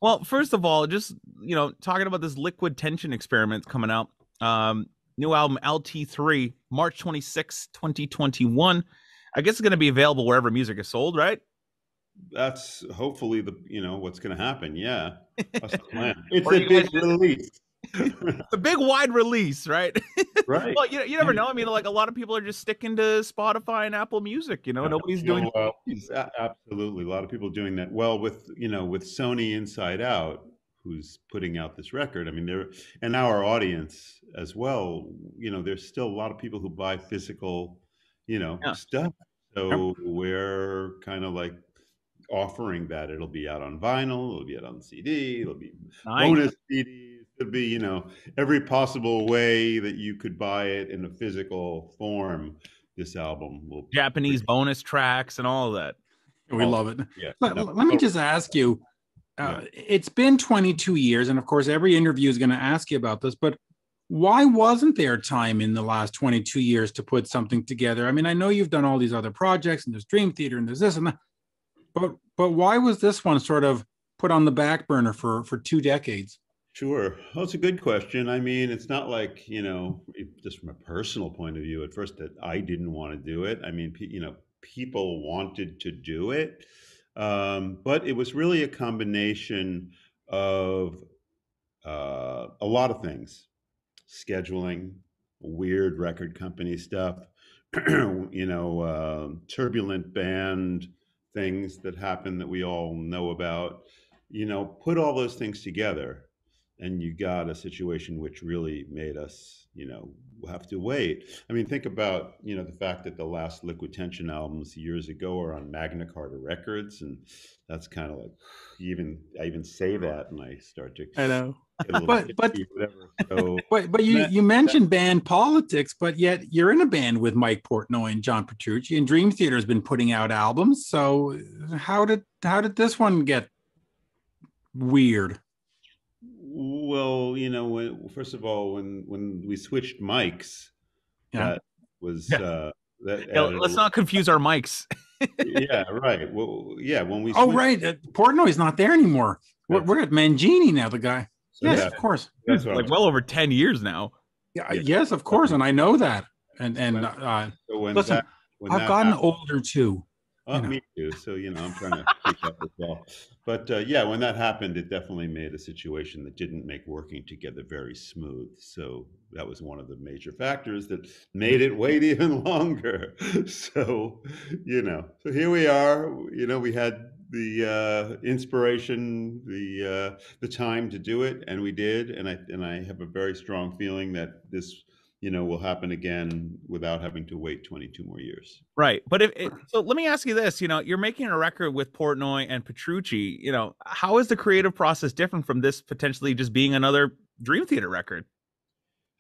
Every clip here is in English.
Well, first of all, just talking about this liquid tension experiment coming out. New album LT3, March 26th, 2021. I guess it's going to be available wherever music is sold, right? That's hopefully what's going to happen. Yeah, that's the plan. It's Or are a you guys big just release, a big wide release, right? right? Well, you never know. I mean, like a lot of people are just sticking to Spotify and Apple Music. Nobody's doing. Absolutely. A lot of people doing that. Well, with Sony Inside Out, who's putting out this record. I mean, and our audience as well. There's still a lot of people who buy physical, Yeah. stuff. Yep. So we're kind of like offering that. It'll be out on vinyl. It'll be out on CD. It'll be Nice. bonus CDs. It'll be, every possible way that you could buy it in a physical form. This album will Japanese bonus tracks and all of that. We love it. Yeah. No, Let me just ask you, yeah. it's been 22 years, and of course, every interview is going to ask you about this, but why wasn't there time in the last 22 years to put something together? I mean, I know you've done all these other projects, and there's Dream Theater, and there's this and that, but why was this one sort of put on the back burner for 2 decades? Sure. Well, it's a good question. I mean, it's not like, just from a personal point of view, at first that I didn't want to do it. I mean, people wanted to do it. But it was really a combination of a lot of things: scheduling, weird record company stuff, turbulent band things that happen that we all know about. Put all those things together, and you got a situation which really made us, have to wait. I mean, think about, the fact that the last Liquid Tension albums years ago are on Magna Carta Records, and that's kind of like, I even say that, and I start to I know. get a little But itchy, whatever. So but you mentioned band politics, but yet you're in a band with Mike Portnoy and John Petrucci, and Dream Theater has been putting out albums. So how did this one get weird? well, first of all, when we switched mics, Yeah. that was Yeah. that Yeah, added let's not confuse our mics. yeah, right. Well, yeah, when we Oh, switched, right. Portnoy's not there anymore. We're at Mangini now, the guy. so Yes, yeah, of course. that's what Like well over 10 years now. Yeah, yeah. yes, of course. And I know that. And So listen, when I've that gotten happened, older too. me too. So I'm trying to keep up as well. But yeah, when that happened, it definitely made a situation that didn't make working together very smooth. So that was one of the major factors that made it wait even longer. So so here we are. We had the inspiration, the time to do it, and we did. And I have a very strong feeling that this will happen again without having to wait 22 more years. Right. But so let me ask you this, you're making a record with Portnoy and Petrucci, how is the creative process different from this potentially just being another Dream Theater record?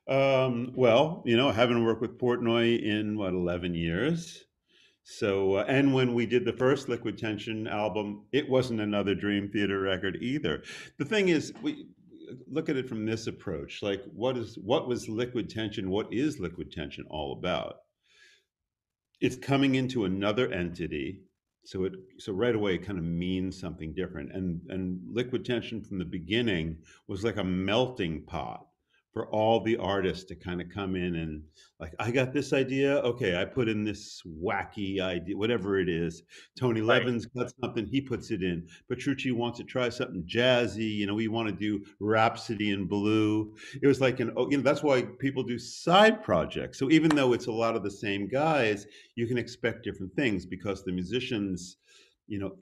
Well, I haven't worked with Portnoy in what, 11 years. So, and when we did the first Liquid Tension album, it wasn't another Dream Theater record either. The thing is, we look at it from this approach, like what was Liquid Tension? What is Liquid Tension all about? It's coming into another entity. So right away it kind of means something different. And Liquid Tension from the beginning was like a melting pot for all the artists to kind of come in and like, I got this idea. Okay, I put in this wacky idea, whatever it is. Tony Right. Levin's got something, he puts it in. Petrucci wants to try something jazzy. We want to do Rhapsody in Blue. It was like that's why people do side projects. So even though it's a lot of the same guys, you can expect different things because the musicians,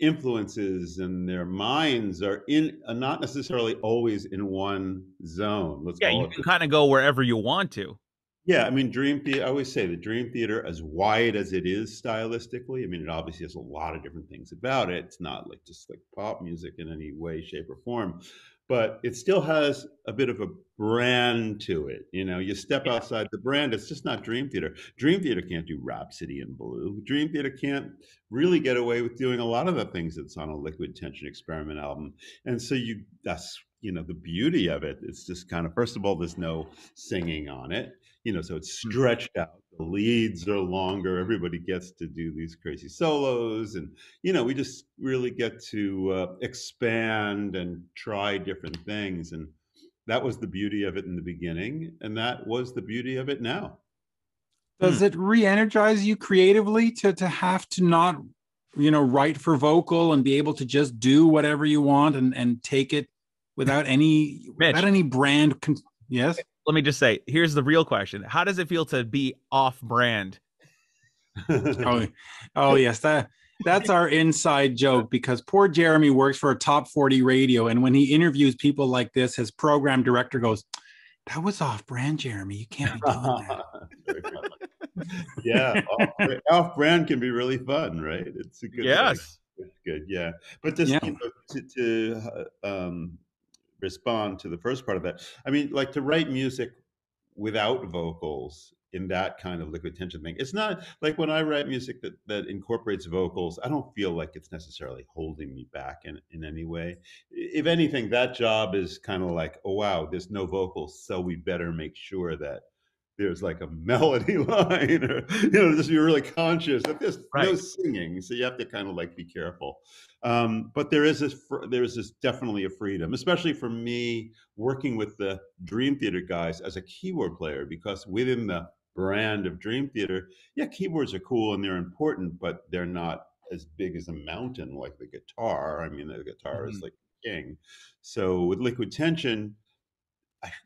influences and their minds are not necessarily always in one zone. Let's Yeah, call you it. can kind of go wherever you want to. Yeah, I mean, Dream Theater. I always say the Dream Theater, as wide as it is stylistically. I mean, it obviously has a lot of different things about it. It's not like just like pop music in any way, shape, or form, but it still has a bit of a brand to it. You step Yeah. outside the brand, it's just not Dream Theater. Dream Theater can't do Rhapsody in Blue. Dream Theater can't really get away with doing a lot of the things that's on a Liquid Tension Experiment album. And so that's the beauty of it. It's just kind of, first of all, there's no singing on it, so it's stretched out. The leads are longer. Everybody gets to do these crazy solos. And, we just really get to expand and try different things. And that was the beauty of it in the beginning. And that was the beauty of it now. Does it re-energize you creatively to have to not, write for vocal and be able to just do whatever you want and take it without any brand? Yes. Let me just say, here's the real question. How does it feel to be off brand? oh yes. That's our inside joke, because poor Jeremy works for a top 40 radio. And when he interviews people like this, his program director goes, "That was off brand, Jeremy. You can't be doing that." Yeah. Off brand can be really fun, right? It's a good thing. It's good. Yeah. But just to respond to the first part of that, I mean, like, to write music without vocals in that kind of liquid tension thing, it's not like when I write music that incorporates vocals, I don't feel like it's necessarily holding me back in any way. If anything, that job is kind of like, oh wow, there's no vocals, so we better make sure that there's like a melody line, or just be really conscious that there's no singing, so you have to kind of like be careful. But there is this definitely a freedom, especially for me working with the Dream Theater guys as a keyboard player, because within the brand of Dream Theater, keyboards are cool and they're important, but they're not as big as a mountain like the guitar. I mean, the guitar is like king. So with liquid tension,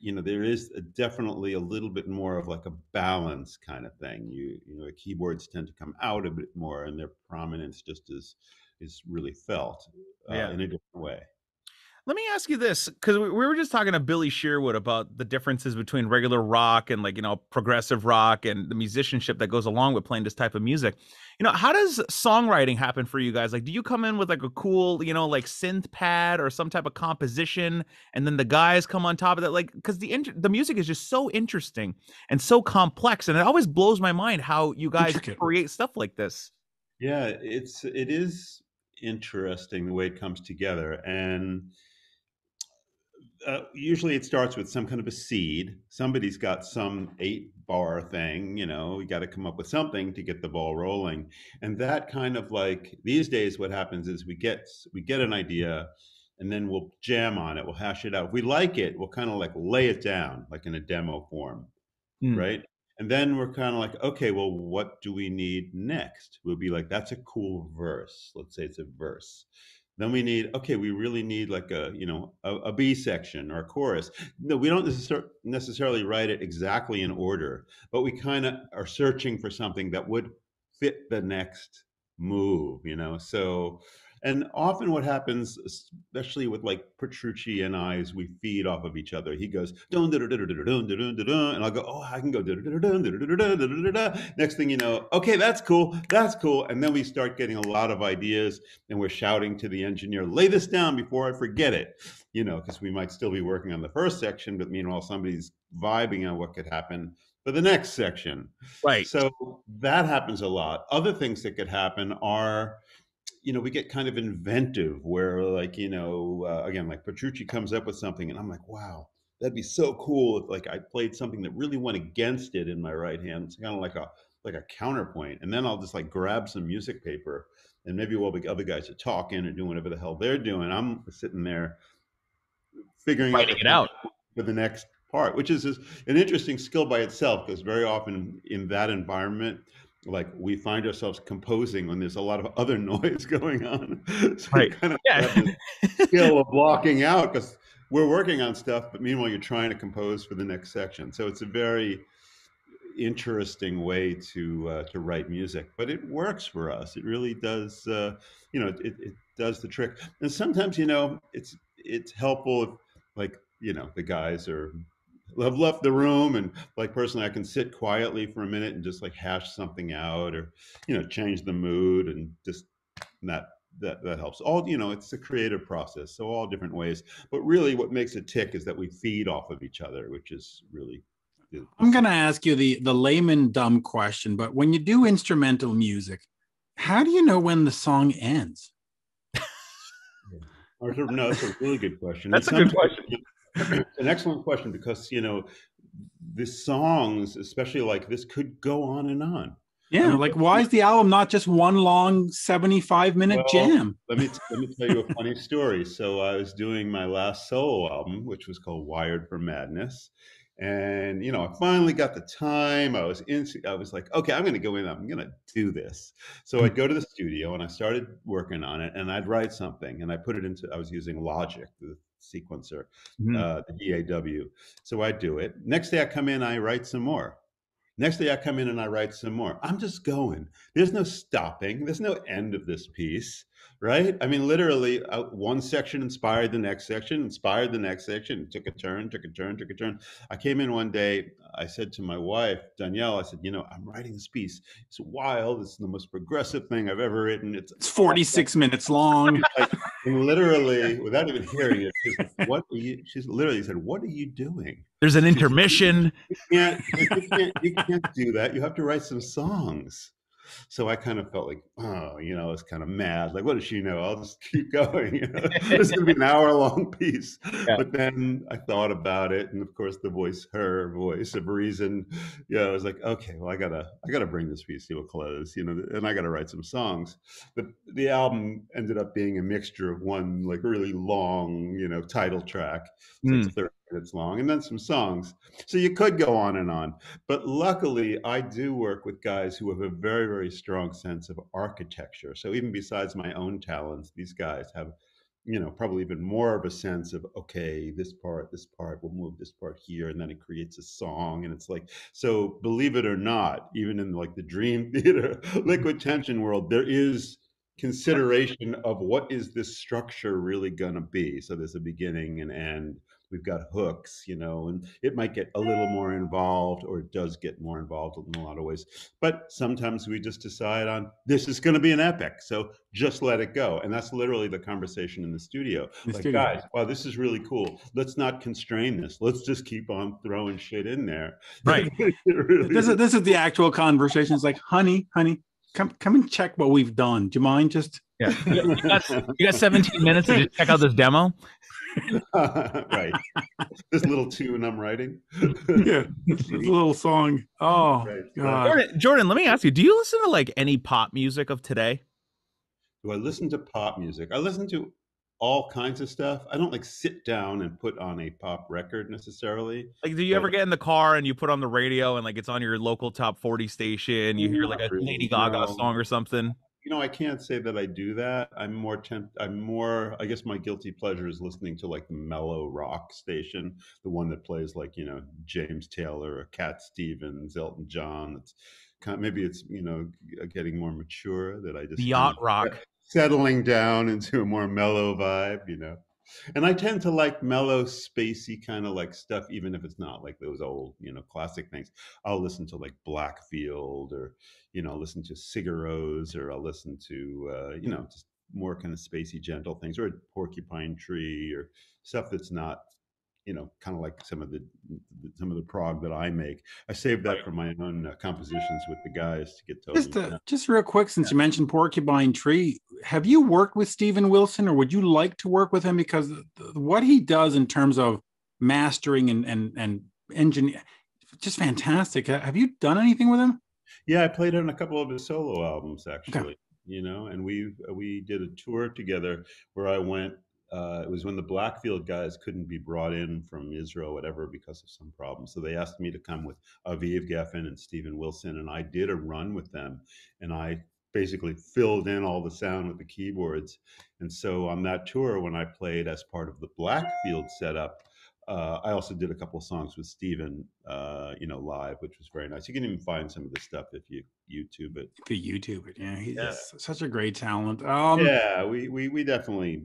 there is definitely a little bit more of like a balance kind of thing. The keyboards tend to come out a bit more, and their prominence just is really felt in a different way. Let me ask you this, because we were just talking to Billy Shearwood about the differences between regular rock and progressive rock and the musicianship that goes along with playing this type of music. How does songwriting happen for you guys? Like, do you come in with like a cool, like synth pad or some type of composition, and then the guys come on top of that? Like, because the music is just so interesting and so complex, and it always blows my mind how you guys create stuff like this. Yeah, it is interesting the way it comes together. And usually it starts with some kind of a seed. Somebody's got some 8-bar thing, we got to come up with something to get the ball rolling. And that kind of, like, these days what happens is we get an idea, and then we'll jam on it, we'll hash it out. If we like it, we'll kind of like lay it down like in a demo form, right? And then we're kind of like, okay, well, what do we need next? We'll be like, that's a cool verse. Let's say it's a verse. Then we really need like a B section or a chorus. No, we don't necessarily write it exactly in order, but we kind of are searching for something that would fit the next move, So, and often what happens, especially with like Petrucci and I, is we feed off of each other. He goes dun dun dun dun dun dun dun, and I'll go, oh, I can go dun dun dun dun dun dun dun. Next thing you know, okay, that's cool, and then we start getting a lot of ideas, and we're shouting to the engineer, lay this down before I forget it, because we might still be working on the first section, but meanwhile somebody's vibing on what could happen for the next section. Right. So that happens a lot. Other things that could happen are, we get kind of inventive where, like, again, like Petrucci comes up with something and I'm like, wow, that'd be so cool if like I played something that really went against it in my right hand. It's kind of like a counterpoint. And then I'll just like grab some music paper, and maybe while the other guys are talking or doing whatever the hell they're doing, I'm sitting there figuring out for the next part, which is an interesting skill by itself, because very often in that environment, like, we find ourselves composing when there's a lot of other noise going on. So you kind of have this skill of blocking out, because we're working on stuff, but meanwhile you're trying to compose for the next section. So it's a very interesting way to write music, but it works for us. It really does. It does the trick. And sometimes, it's helpful if, like, the guys have left the room, and like personally I can sit quietly for a minute and just like hash something out, or change the mood, and just that helps. All it's a creative process, so all different ways, but really what makes it tick is that we feed off of each other, which is really I'm going to ask you the layman dumb question, but when you do instrumental music, how do you know when the song ends? Arthur, no, that's a really good question. That's a good question. It's an excellent question because, the songs, especially like this, could go on and on. Yeah, I mean, like why is the album not just one long 75-minute jam? let me tell you a funny story. So I was doing my last solo album, which was called Wired for Madness. And I finally got the time. I was like, okay, I'm going to go in. I'm going to do this. So I'd go to the studio and I started working on it. And I'd write something and I put it into. I was using Logic, the sequencer, the DAW. So I do it. Next day I come in, I write some more. Next day I come in and I write some more. I'm just going. There's no stopping. There's no end of this piece, right? I mean, literally one section inspired the next section, inspired the next section, took a turn, took a turn, took a turn. I came in one day, I said to my wife, Danielle, I said, I'm writing this piece. It's wild. It's the most progressive thing I've ever written. It's 46 minutes long. And literally, without even hearing it, she's literally said, "What are you doing?" There's an intermission. You can't do that. You have to write some songs. So I kind of felt like, I was kind of mad. Like, what does she know? I'll just keep going. This is going to be an hour-long piece. Yeah. But then I thought about it, and of course, her voice of reason. I was like, okay, well, I gotta bring this piece to a close, and I gotta write some songs. The album ended up being a mixture of one like really long, title track, like 30 minutes long, and then some songs. So you could go on and on. But luckily, I do work with guys who have a very, very strong sense of architecture. So even besides my own talents, these guys have, probably even more of a sense of, okay, this part, we'll move this part here, and then it creates a song. And it's like, so believe it or not, even in like the Dream Theater, Liquid Tension world, there is consideration of what is this structure really gonna be. So there's a beginning and end. We've got hooks, and it might get a little more involved, or it does get more involved in a lot of ways. But sometimes we just decide on, this is going to be an epic, so just let it go. And that's literally the conversation in the studio. Guys, wow, this is really cool. Let's not constrain this. Let's just keep on throwing shit in there. Right. This is the actual conversation. It's like, honey, come and check what we've done. Do you mind just? Yeah. You got 17 minutes to just check out this demo. Right. This little tune I'm writing. Yeah, this little song. Oh, right. God. Jordan, let me ask you, do you listen to like any pop music of today? Do I listen to pop music? I listen to all kinds of stuff. I don't like sit down and put on a pop record necessarily. Like, do you ever get in the car and you put on the radio and like it's on your local top 40 station, you hear like a Lady Gaga song or something? I can't say that I do that. I'm more, I guess my guilty pleasure is listening to like the mellow rock station, the one that plays like, James Taylor or Cat Stevens, Elton John. It's maybe it's, getting more mature, that I just yacht rock, settling down into a more mellow vibe, And I tend to like mellow, spacey kind of like stuff, even if it's not like those old, classic things. I'll listen to like Blackfield, or, listen to Sigur Rós, or I'll listen to, just more kind of spacey, gentle things, or Porcupine Tree, or stuff that's not, kind of like some of the prog that I make. I save that for my own compositions with the guys to get totally. Just real quick, since you mentioned Porcupine Tree, have you worked with Steven Wilson, or would you like to work with him? Because what he does in terms of mastering and engineer, just fantastic. Have you done anything with him? Yeah, I played on a couple of his solo albums actually. Okay. And we did a tour together where I went. It was when the Blackfield guys couldn't be brought in from Israel, whatever, because of some problem. So they asked me to come with Aviv Geffen and Steven Wilson, and I did a run with them. And I basically filled in all the sound with the keyboards. And so on that tour, when I played as part of the Blackfield setup, I also did a couple of songs with Steven, live, which was very nice. You can even find some of the stuff if you YouTube it. If you YouTube it, yeah, he's such a great talent. Yeah, we definitely,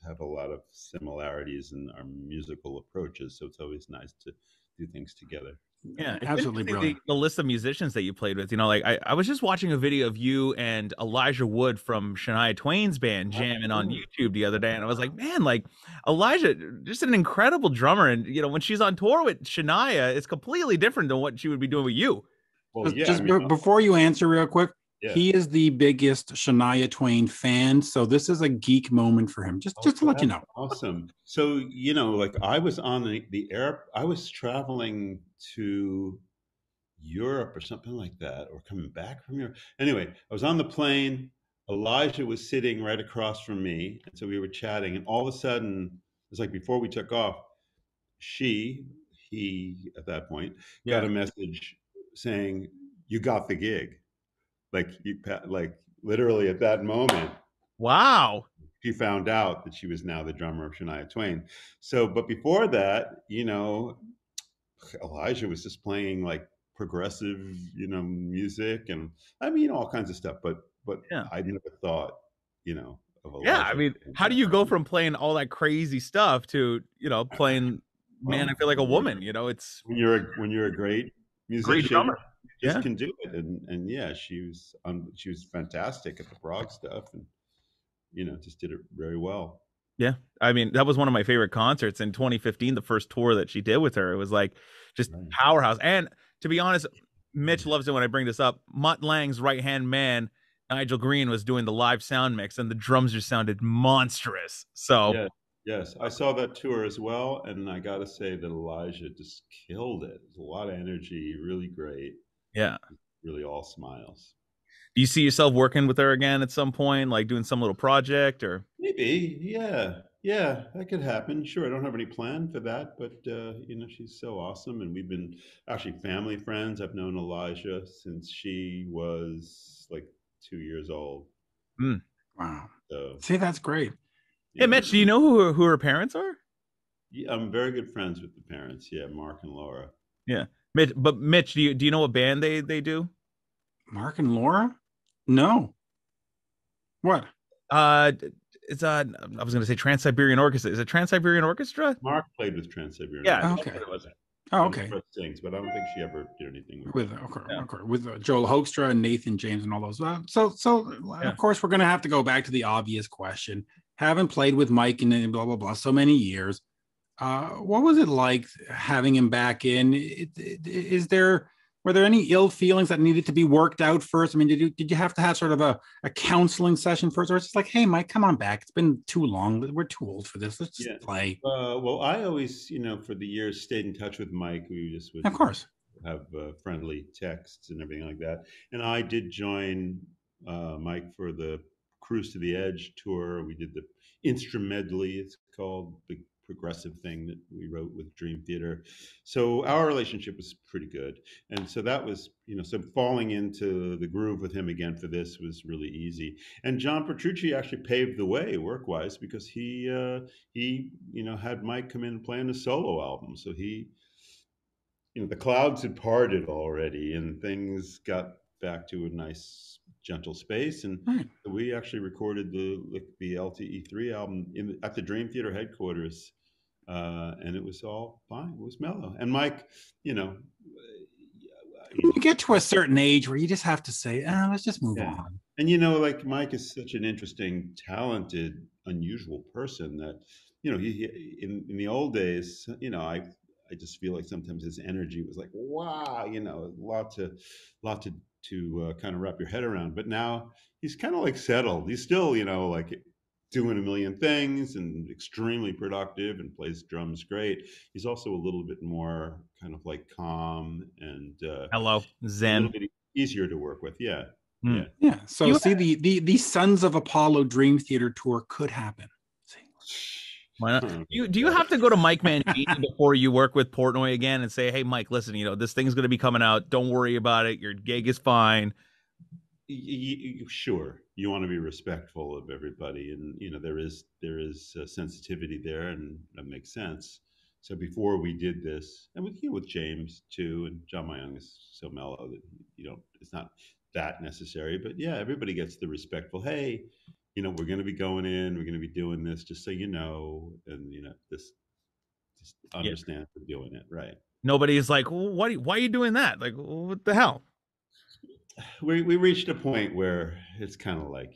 have a lot of similarities in our musical approaches, so it's always nice to do things together. Yeah, absolutely brilliant. The list of musicians that you played with, like I was just watching a video of you and Elijah Wood from Shania Twain's band jamming on YouTube the other day, and I was like, man, like Elijah, just an incredible drummer, and when she's on tour with Shania, it's completely different than what she would be doing with you. Well, before you answer real quick, Yeah. he is the biggest Shania Twain fan. So this is a geek moment for him. Just to let you know. Awesome. So, you know, like I was on the air, I was traveling to Europe or something like that, or coming back from Europe. Anyway, I was on the plane. Elijah was sitting right across from me. And so we were chatting, and all of a sudden, it was like before we took off, he, at that point, got Yeah. a message saying, "You got the gig." Like, like literally at that moment, Wow. she found out that she was now the drummer of Shania Twain. So, but before that, you know, Elijah was just playing like progressive, you know, music, and I mean all kinds of stuff. But Yeah. I never thought, you know, of Yeah. I Elijah. mean, how do you go from playing all that crazy stuff to, playing Man, I Well, Feel Like a Woman? It's when you're a great great musician, drummer. you just Yeah. can do it. And yeah, she was fantastic at the prog stuff, and you know, just did it very well. Yeah. I mean, that was one of my favorite concerts in 2015, the first tour that she did with her. It was like just Right. powerhouse. And to be honest, Mitch loves it when I bring this up. Mutt Lange's right hand man, Nigel Green, was doing the live sound mix, and the drums just sounded monstrous. So, Yeah, yes, I saw that tour as well, and I got to say that Elijah just killed it. There's a lot of energy, really great, yeah. really all smiles. Do you see yourself working with her again at some point, like doing some little project or? Maybe, yeah, yeah, that could happen. Sure, I don't have any plan for that, but you know, she's so awesome, and we've been actually family friends. I've known Elijah since she was like 2 years old. Mm. Wow. So See, that's great. Hey, yeah, Mitch, do you know who her parents are? yeah, I'm very good friends with the parents. Yeah, Mark and Laura. Yeah. Mitch, do you know what band they do? Mark and Laura? No. What? Uh, it's I was gonna say Trans-Siberian Orchestra. Is it Trans-Siberian Orchestra? Mark played with Trans-Siberian Yeah, Orchestra. that's Okay. what it was. Oh, And okay. Laura sings, but I don't think she ever did anything with With them. Yeah. with Joel Hoekstra and Nathan James and all those. So Yeah. of course we're going to have to go back to the obvious question. Haven't played with Mike in blah blah blah so many years. What was it like having him back in? Were there any ill feelings that needed to be worked out first? I mean, did you have to have sort of a counseling session first, or it's just like, hey, Mike, come on back. It's been too long. We're too old for this. Let's Yeah. just play. Well, I always, you know, for the years stayed in touch with Mike. We just would Of course. have friendly texts and everything like that. And I did join Mike for the Cruise to the Edge tour. We did the Instrumedley, it's called, the progressive thing that we wrote with Dream Theater. So our relationship was pretty good. And so that was, you know, so falling into the groove with him again for this was really easy. And John Petrucci actually paved the way work-wise because he, you know, had Mike come in and play on a solo album. So he, you know, the clouds had parted already and things got back to a nice gentle space, and Right. we actually recorded the LTE3 album at the Dream Theater headquarters, and it was all fine. It was mellow, and Mike, you know, You get to a certain age where you just have to say, let's just move yeah. on. And you know, like Mike is such an interesting, talented, unusual person that, you know, he in the old days, you know, I just feel like sometimes his energy was like, wow, you know, a lot to kind of wrap your head around. But now he's kind of like settled. He's still, you know, like doing a million things and extremely productive and plays drums great. He's also a little bit more kind of like calm and Hello, a Zen. little bit easier to work with. Yeah. Hmm. Yeah. Yeah. So You- see, the Sons of Apollo Dream Theater tour could happen. See. Why not? Do you have to go to Mike Mangini before you work with Portnoy again and say, hey, Mike, listen, this thing's going to be coming out. Don't worry about it. Your gig is fine. Sure, you want to be respectful of everybody, and you know there is sensitivity there, and that makes sense. So before we did this, and with James too, and John Myung is so mellow that it's not that necessary. But yeah, everybody gets the respectful. Hey, you know, we're going to be going in, we're going to be doing this, just so you know, and you know, just understand we're doing it right. Nobody's like, well, why are you doing that? Like, what the hell? We reached a point where it's kind of like,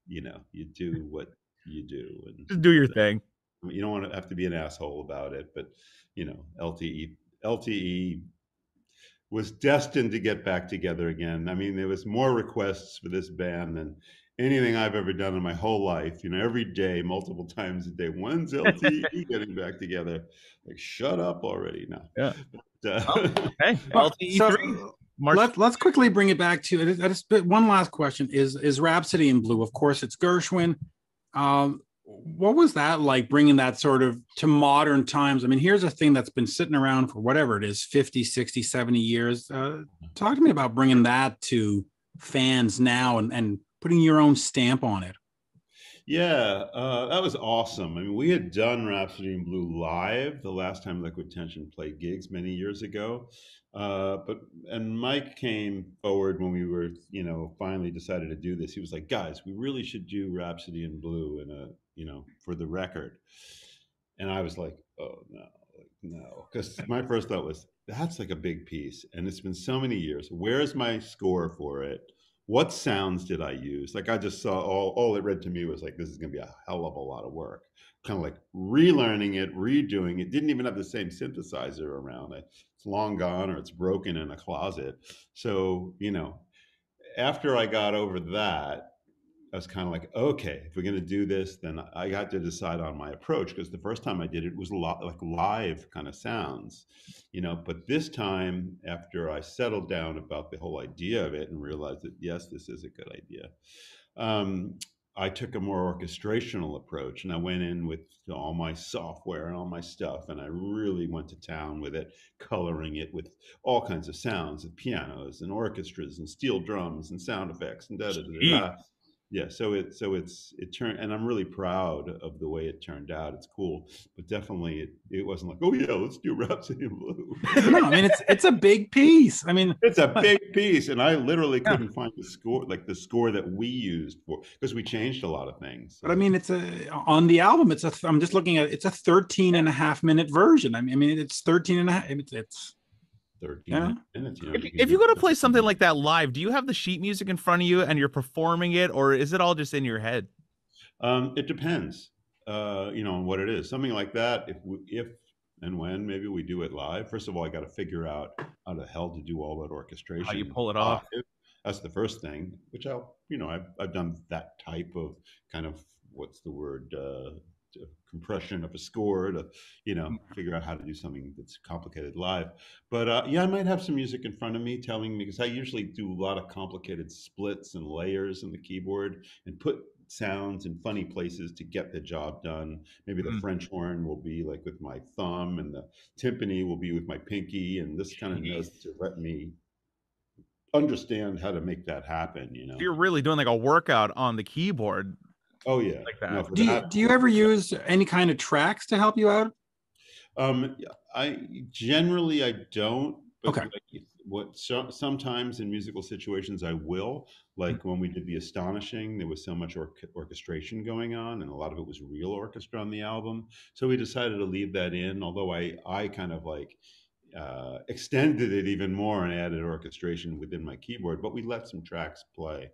you know, you do what you do, and Just do your thing. you don't want to have to be an asshole about it. But you know, LTE was destined to get back together again. I mean, there was more requests for this band than anything I've ever done in my whole life. You know, every day, multiple times a day. When's LTE getting back together? Like, shut up already now. Yeah. But, Hey, Well, LTE3. so March. let's quickly bring it back to I just one last question is Rhapsody in Blue. Of course, it's Gershwin. What was that like, bringing that sort of to modern times? I mean, here's a thing that's been sitting around for whatever it is, 50, 60, 70 years. Talk to me about bringing that to fans now and putting your own stamp on it. Yeah, that was awesome. I mean, we had done Rhapsody in Blue live the last time Liquid Tension played gigs many years ago. And Mike came forward when we were, you know, finally decided to do this. He was like, guys, we really should do Rhapsody in Blue in a, you know, for the record. And I was like, oh no, no. Because my first thought was, that's like a big piece. And it's been so many years. Where's my score for it? What sounds did I use? Like I just saw all it read to me was like, this is going to be a hell of a lot of work. Kind of like relearning it, redoing it. Didn't even have the same synthesizer around. It's long gone or it's broken in a closet. So, you know, after I got over that, I was kind of like, okay, if we're going to do this, then I got to decide on my approach, because the first time I did it was a lot like live kind of sounds, you know. But this time, after I settled down about the whole idea of it and realized that, yes, this is a good idea, I took a more orchestrational approach, and I went in with all my software and all my stuff, and I really went to town with it, coloring it with all kinds of sounds and pianos and orchestras and steel drums and sound effects and da da da da. Yeah, so it turned, and I'm really proud of the way it turned out. It's cool, but definitely it wasn't like, oh yeah, let's do Rhapsody in Blue. No, I mean it's a big piece. I mean, it's a big piece, and I literally couldn't find the score, like the score that we used for, because we changed a lot of things. So. But I mean, on the album. I'm just looking at it's a 13 and a half minute version. I mean, it's 13 and a half. It's 13 minutes. You know, if you're going to play something like that live, do you have the sheet music in front of you and you're performing it, or is it all just in your head? It depends, you know, on what it is. Something like that, if and when maybe we do it live. First of all, I got to figure out how the hell to do all that orchestration. How you pull it off. That's the first thing, which I've done that type of kind of, what's the word, compression of a score to, you know, figure out how to do something that's complicated live. But yeah, I might have some music in front of me telling me, because I usually do a lot of complicated splits and layers in the keyboard and put sounds in funny places to get the job done. Maybe the French horn will be like with my thumb, and the timpani will be with my pinky, and this kind of knows to let me understand how to make that happen, you know. You're really doing like a workout on the keyboard. Oh yeah. Like that. No, do you ever use any kind of tracks to help you out? I generally don't. But okay. Sometimes in musical situations I will. Like when we did the Astonishing, there was so much orchestration going on, and a lot of it was real orchestra on the album. So we decided to leave that in. Although I kind of like extended it even more and added orchestration within my keyboard. But we let some tracks play.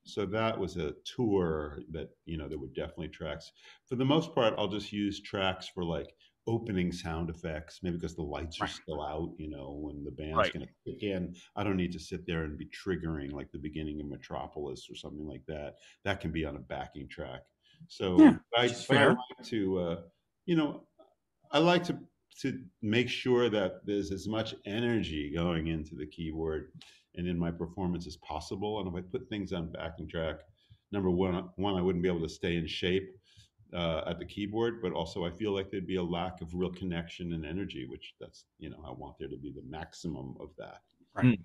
So that was a tour that, you know, there were definitely tracks. For the most part, I'll just use tracks for like opening sound effects, maybe because the lights are still out, you know, when the band's going to kick in. I don't need to sit there and be triggering like the beginning of Metropolis or something like that. That can be on a backing track. So I like to, you know, I like to make sure that there's as much energy going into the keyboard and in my performance as possible. And if I put things on backing track, number one, I wouldn't be able to stay in shape at the keyboard, but also I feel like there'd be a lack of real connection and energy, which that's, you know, I want there to be the maximum of that. Right.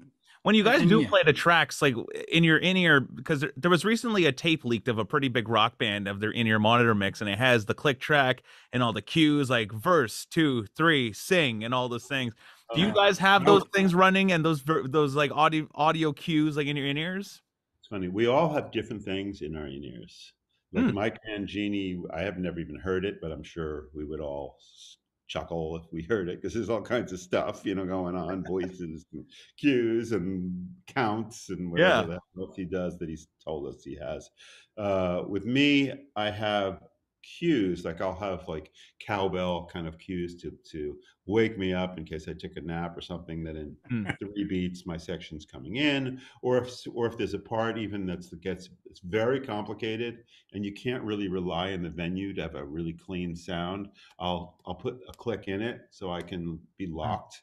When you guys do play the tracks, like in your in-ear, because there was recently a tape leaked of a pretty big rock band of their in-ear monitor mix, and it has the click track and all the cues like verse 2, 3, sing, and all those things. Do you guys have those things running and those like audio cues like in your in-ears? It's funny. We all have different things in our in-ears. Like Mike and Jeannie, I have never even heard it, but I'm sure we would all chuckle if we heard it, because there's all kinds of stuff, you know, going on, voices and cues and counts and whatever the hell he does that he's told us he has. With me, I have cues, like I'll have like cowbell kind of cues to wake me up in case I took a nap or something, that in 3 beats my section's coming in, or if there's a part even it's very complicated and you can't really rely on the venue to have a really clean sound, I'll put a click in it so I can be locked,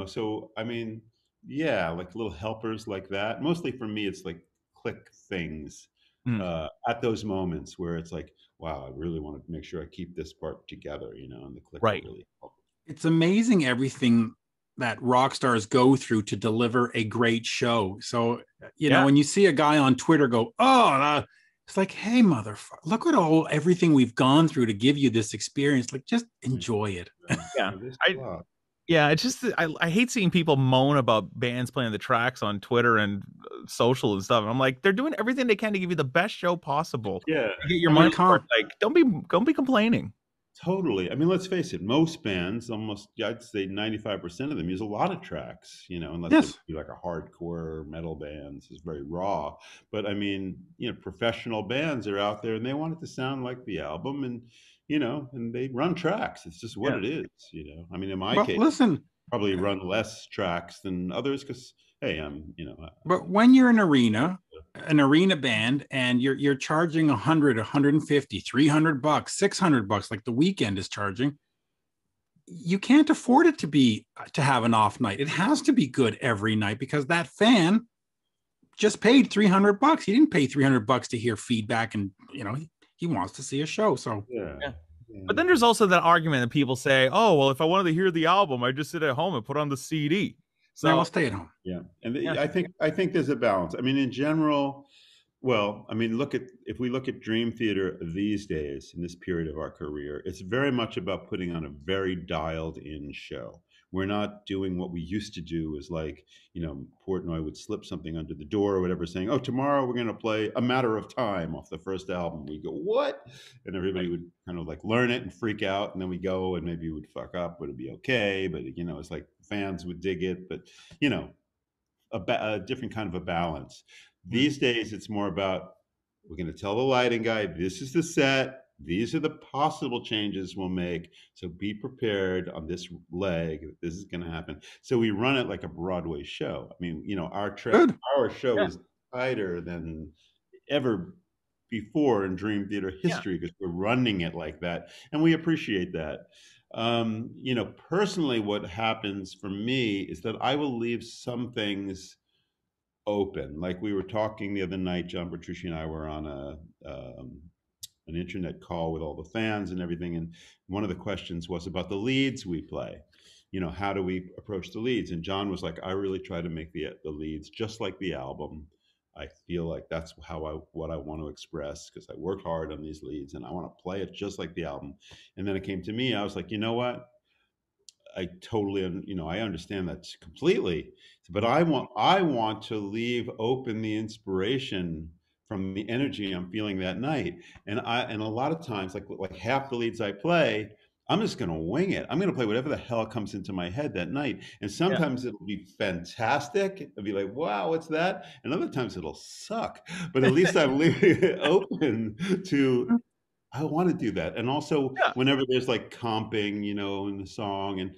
so I mean, yeah, like little helpers like that. Mostly for me it's like click things at those moments where it's like, wow, I really want to make sure I keep this part together, and the click will really help. It's amazing everything that rock stars go through to deliver a great show. So, when you see a guy on Twitter go, it's like, hey, motherfucker, look at everything we've gone through to give you this experience. Like, just enjoy it. Yeah. It's just, I hate seeing people moan about bands playing the tracks on Twitter and social and stuff. And I'm like, they're doing everything they can to give you the best show possible. Yeah. Get your money worth. Like, don't be complaining. Totally. I mean, let's face it. Most bands, almost, I'd say 95% of them use a lot of tracks, unless they're like a hardcore metal bands. It's very raw. But I mean, professional bands are out there and they want it to sound like the album, and and they run tracks. It's just what it is. I mean, in my case, probably run less tracks than others because, hey, I'm. But when you're an arena band, and you're charging 100, 150, $300, $600, like The Weeknd is charging, you can't afford it to have an off night. It has to be good every night because that fan just paid $300. He didn't pay $300 to hear feedback, and he wants to see a show. So yeah. But then there's also that argument that people say, oh, well, if I wanted to hear the album, I just sit at home and put on the CD. So I'll stay at home. Yeah. And I think there's a balance. I mean, in general, well, I mean, if we look at Dream Theater these days, in this period of our career, it's very much about putting on a very dialed in show. We're not doing what we used to do, is like, Portnoy would slip something under the door or whatever, saying, oh, tomorrow we're going to play A Matter of Time off the first album. We go, what? And everybody would kind of like learn it and freak out. And then we go and maybe we would fuck up, but it'd be okay. But, it's like fans would dig it. But, a different kind of a balance. These days, it's more about, we're going to tell the lighting guy, this is the set. These are the possible changes we'll make. So be prepared on this leg. This is going to happen. So we run it like a Broadway show. I mean, our show is tighter than ever before in Dream Theater history because we're running it like that. And we appreciate that. Personally, what happens for me is that I will leave some things open. Like we were talking the other night, John Petrucci and I were on an internet call with all the fans and everything. And one of the questions was about the leads we play. How do we approach the leads? And John was like, I really try to make the leads just like the album. I feel like that's what I want to express because I worked hard on these leads and I want to play it just like the album. And then it came to me, I was like, you know what? I totally, I understand that completely, but I want to leave open the inspiration from the energy I'm feeling that night. And a lot of times, like half the leads I play, I'm just going to wing it. I'm going to play whatever the hell comes into my head that night. And sometimes it'll be fantastic. It'll be like, wow, what's that? And other times it'll suck. But at least I'm leaving it open to, I want to do that. And also whenever there's like comping, in the song, and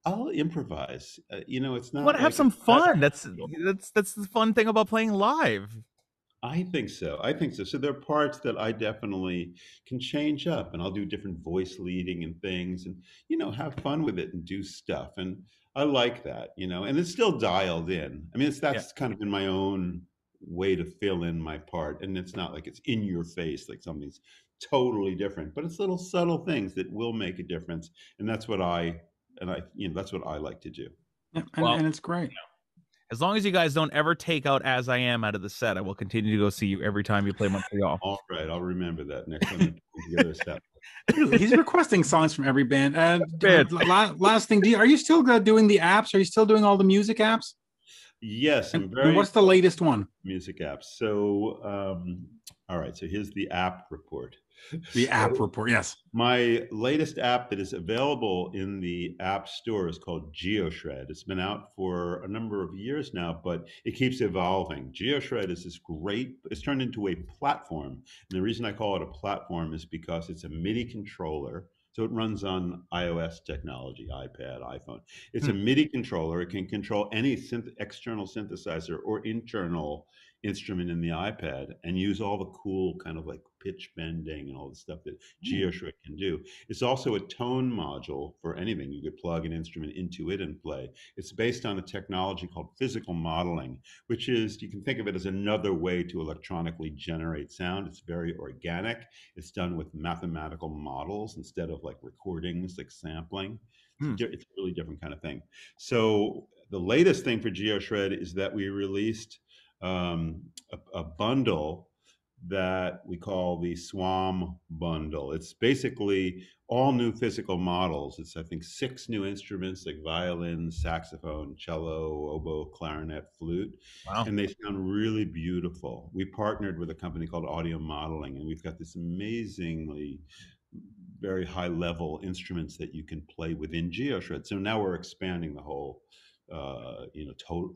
I'll improvise, it's not. You want to have some fun. That's the fun thing about playing live. I think so. So there are parts that I definitely can change up, and I'll do different voice leading and things, and have fun with it and do stuff. And I like that, and it's still dialed in. I mean, that's kind of been my own way to fill in my part, and it's not like it's in your face, like something's totally different, but it's little subtle things that will make a difference, and that's what that's what I like to do. Yeah, and it's great. As long as you guys don't ever take out As I Am out of the set, I will continue to go see you every time you play Montreal. All right, I'll remember that next time we together a step. He's requesting songs from every band. Last thing, are you still doing the apps? Are you still doing all the music apps? Yes, and what's the latest one? Music apps. So, all right. So here's the app report. The app So report, yes. my latest app that is available in the App Store is called GeoShred. It's been out for a number of years now, but it keeps evolving. GeoShred is this great, it's turned into a platform. And the reason I call it a platform is because it's a MIDI controller. So it runs on iOS technology, iPad, iPhone. It's a MIDI controller. It can control any external synthesizer or internal instrument in the iPad and use all the cool kind of like pitch bending and all the stuff that GeoShred can do. It's also a tone module for anything. You could plug an instrument into it and play. It's based on a technology called physical modeling, which is, you can think of it as another way to electronically generate sound. It's very organic. It's done with mathematical models instead of like recordings, like sampling. It's a really different kind of thing. So the latest thing for GeoShred is that we released a bundle that we call the SWAM bundle. It's basically all new physical models. It's, I think, 6 new instruments like violin, saxophone, cello, oboe, clarinet, flute. Wow. And they sound really beautiful. We partnered with a company called Audio Modeling, and we've got this amazingly very high level instruments that you can play within GeoShred. So now we're expanding the whole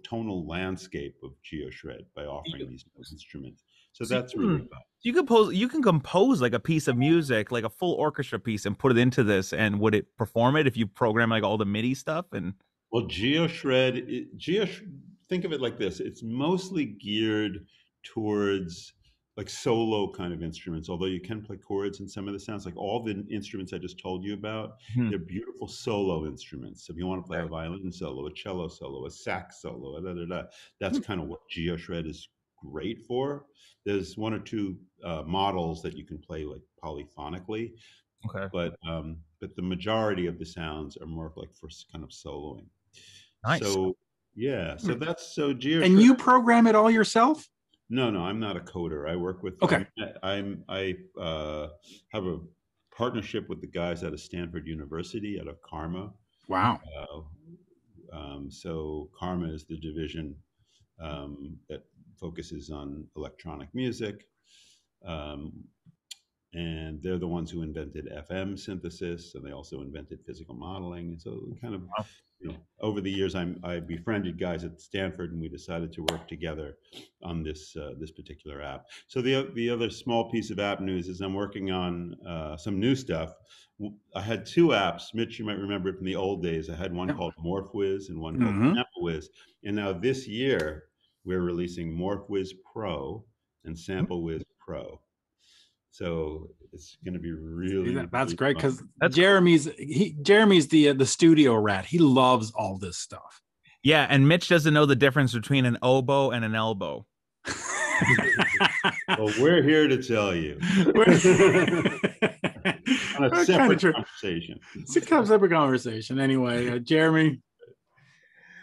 tonal landscape of GeoShred by offering these instruments. So that's really fun. You can compose like a piece of music, like a full orchestra piece, and put it into this, and would it perform it if you program like all the MIDI stuff? And well, GeoShred, think of it like this. It's mostly geared towards like solo kind of instruments, although you can play chords in some of the sounds. Like all the instruments I just told you about, they're beautiful solo instruments. So if you want to play a violin solo, a cello solo, a sax solo, that's kind of what GeoShred is great for. There's 1 or 2 models that you can play like polyphonically, but the majority of the sounds are more like for kind of soloing. Nice. So yeah, so that's so GeoShred. And you program it all yourself? No, I'm not a coder. I work with. Okay. I have a partnership with the guys out of Stanford University, out of Karma. Wow. So Karma is the division that focuses on electronic music, and they're the ones who invented FM synthesis, and they also invented physical modeling. And so kind of, over the years, I befriended guys at Stanford, and we decided to work together on this particular app. So the other small piece of app news is I'm working on some new stuff. I had 2 apps. Mitch, you might remember it from the old days. I had one called MorphWiz and one called SampleWiz. And now this year, we're releasing MorphWiz Pro and SampleWiz Pro. So it's going to be really that's really great, because fun. Jeremy's the studio rat. He loves all this stuff. Yeah, and Mitch doesn't know the difference between an oboe and an elbow. Well, we're here to tell you. On a separate conversation. It's a separate conversation. Anyway, Jeremy.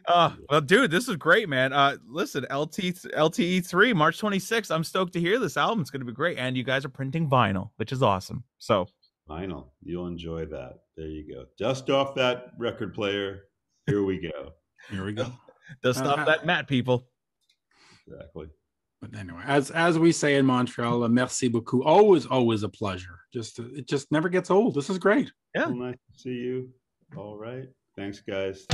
Well, dude, this is great, man. Listen, LTE3, March 26th. I'm stoked to hear this album. It's going to be great. And you guys are printing vinyl, which is awesome. So vinyl, you'll enjoy that. There you go. Dust off that record player. Here we go. Here we go. Dust off that mat, people. Exactly. But anyway, as we say in Montreal, merci beaucoup. Always a pleasure. It just never gets old. This is great. Yeah. Well, nice to see you. All right. Thanks, guys.